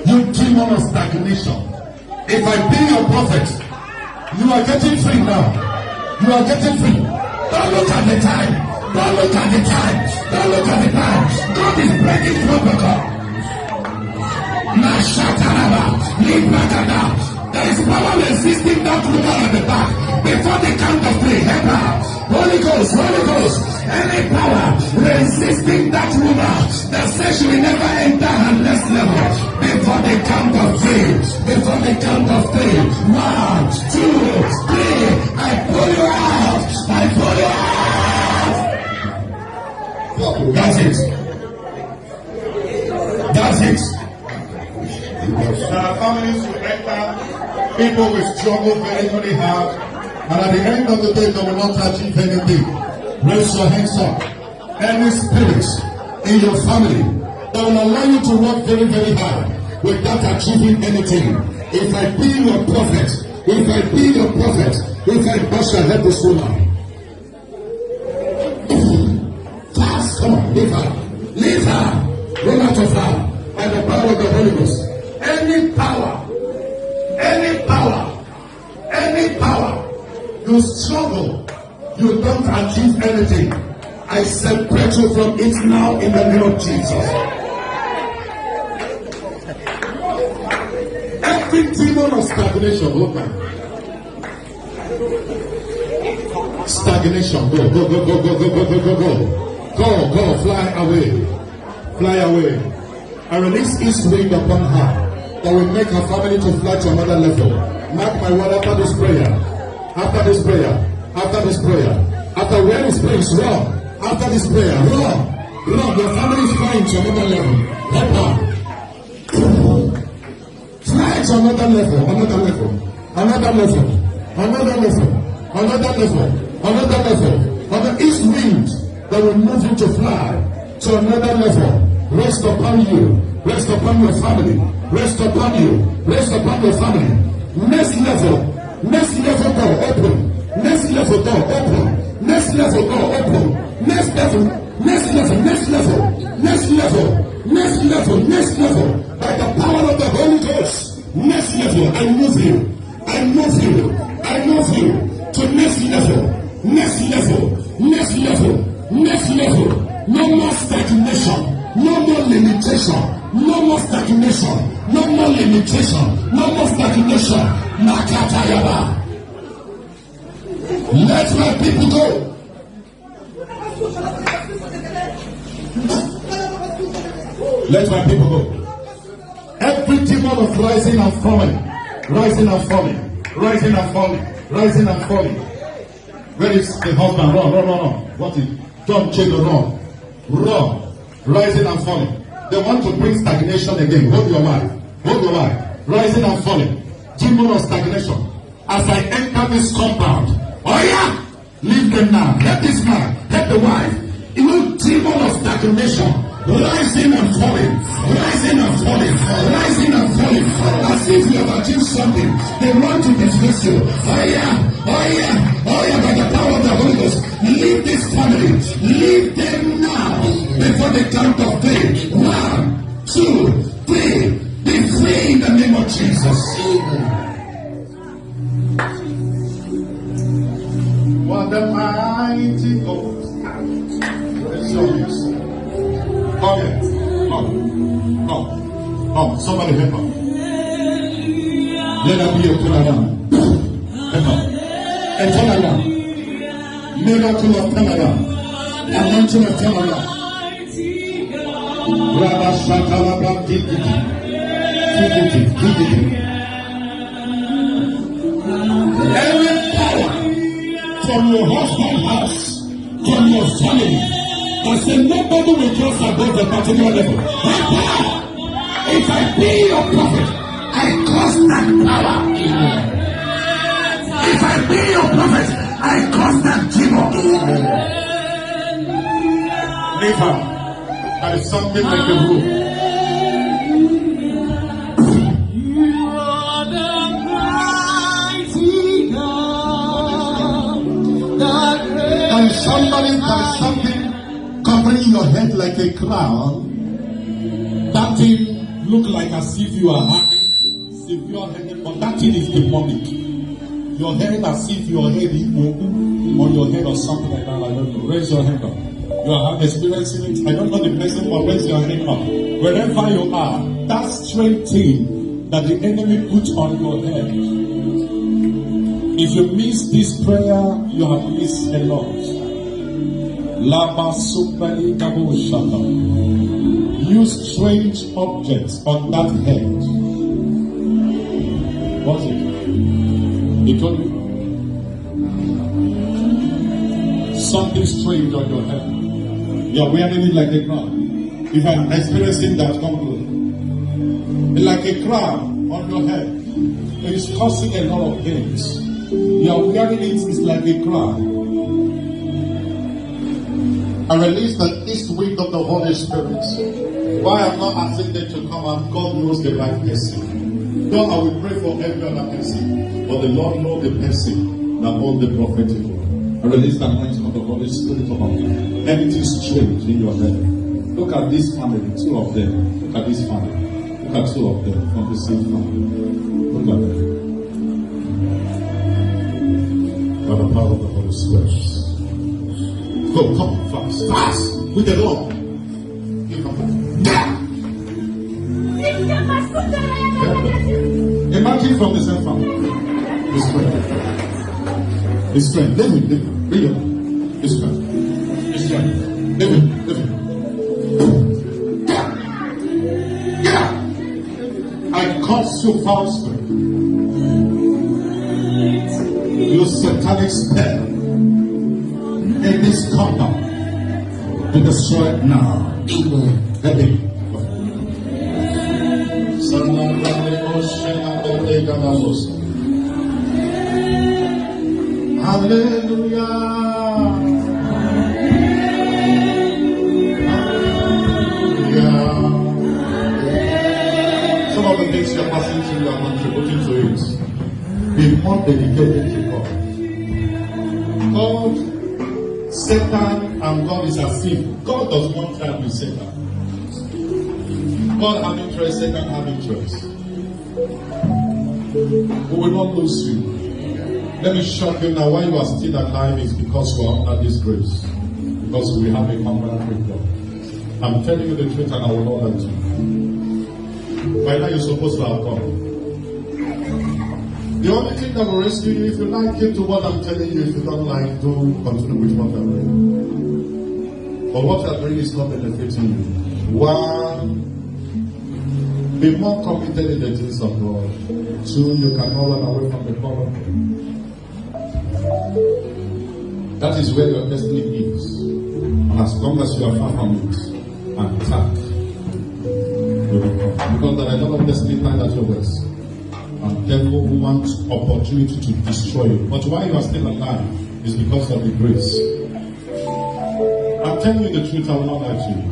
You demon of stagnation. If I be your prophet, you are getting free now. You are getting free. Don't look at the time. Don't look at the time. Don't look at the time. God is breaking protocol. There is power resisting that woman at the back. Before the count of three, help her. Holy Ghost, Holy Ghost. Any power resisting that woman that says she will never enter her next level. Before the count of three. Before the count of three. 1, 2, 3. I pull you out. I pull you out. That's it. That's it. Families will enter, people will struggle very, very hard, and at the end of the day, they will not achieve anything. Raise your hands up. Any spirit in your family that will allow you to work very, very hard without achieving anything. If I be your prophet, if I be your prophet, if I shall help this woman. Fast, come on, leave her. Leave her. Run out of her by the power of the Holy Ghost. Any power, you struggle, you don't achieve anything. I separate you from it now in the name of Jesus. Every demon of stagnation, open. Stagnation, go, fly away. I release east wind upon her. That will make her family to fly to another level. Mark my word after this prayer. After this prayer. After where this place, run. After this prayer, run. Your family is flying to another level. Help her. Fly to another level. On the east wind that will move you to fly to another level. Rest upon you. Rest upon your family. Rest upon you. Rest upon your family. Next level door open. Next level door open. Next level door open. Next level. By the power of the Holy Ghost. Next level. I move you to next level. No more stagnation. No more limitation. No more stagnation. Makatayaba. Let my people go. Let my people go. Every demon of rising and falling. Where is the husband? Run. What is? Don't change the run. Rising and falling. They want to bring stagnation again. Hold your wife. Rising and falling. Demon of stagnation. As I enter this compound. Oh yeah! Leave them now. Help this man. Help the wife. You demon of stagnation. Rising and falling. As if you have achieved something. They want to dismiss you. Oh yeah. By the power of the Holy Ghost. Leave this family. Leave them now. Before the count of 3. 1, 2, 3. Be free in the name of Jesus. What the mighty God. Come. Somebody help her. Let her be a turnaround. Help her. A turnaround. Miracle of turnaround. Anointing of turnaround. Every power from your husband's house, from your family, I say nobody will cross above the particular level. If I be your prophet, I cause that power. If I be your prophet, I cause that demon. Leave her. There is something like the rule. And somebody, there is something covering your head like a crown. That thing look like as if you are having severe headache, but that thing is demonic. You're hearing as if your head is on your head or something like that. I don't know. Raise your hand up. You are experiencing it. I don't know the person, but raise your hand up. Wherever you are, that strange thing that the enemy put on your head. If you miss this prayer, you have missed a lot. Laba supali gabo shaka. Use strange objects on that head. What's it? He told you something strange on your head. You're wearing it like a crown. If I'm experiencing that, come close. Like a crown on your head. It's causing a lot of things. You're wearing it, it's like a crown. I release the east wind of the Holy Spirit. Why I'm not asking them to come and God knows the right person. God, I will pray for every other person. But the Lord knows the person that owns the prophetic word. I release the anointing of the Holy Spirit upon you. Anything strange in your head. Look at this family, two of them. Look at this family. Look at two of them from the same family. Look at them. By the power of the Holy Spirit. Go, come, fast, fast, with the Lord. Imagine from the same family. His friend. His friend. Let him. Bring him. His friend. His friend. Let him. I curse you, foul spirit. You satanic spell. In this compound, be destroyed now. Let him. Hallelujah. Some of the things you're passing through, you are contributing to it. Be more dedicated to God. God, Satan, and God is as if God does not try with Satan. God have interest, Satan have interest. We will not lose you. Let me shock you now. Why you are still alive is because we are under this grace. Because we have a covenant with God. I'm telling you the truth and I will not let you. By now you're supposed to have gone. The only thing that will rescue you, if you like, keep to what I'm telling you. If you don't like, do continue with what I'm doing. But what I'm doing is not benefiting you. One, be more committed in the things of God. Two, you cannot run away from the call of God. That is where your destiny is. And as long as you are far from it, attack will come. Because there are a lot of destiny tied at your waist. And devil wants opportunity to destroy you. But why you are still alive is because of the grace. I'm telling you the truth, I will not lie to you.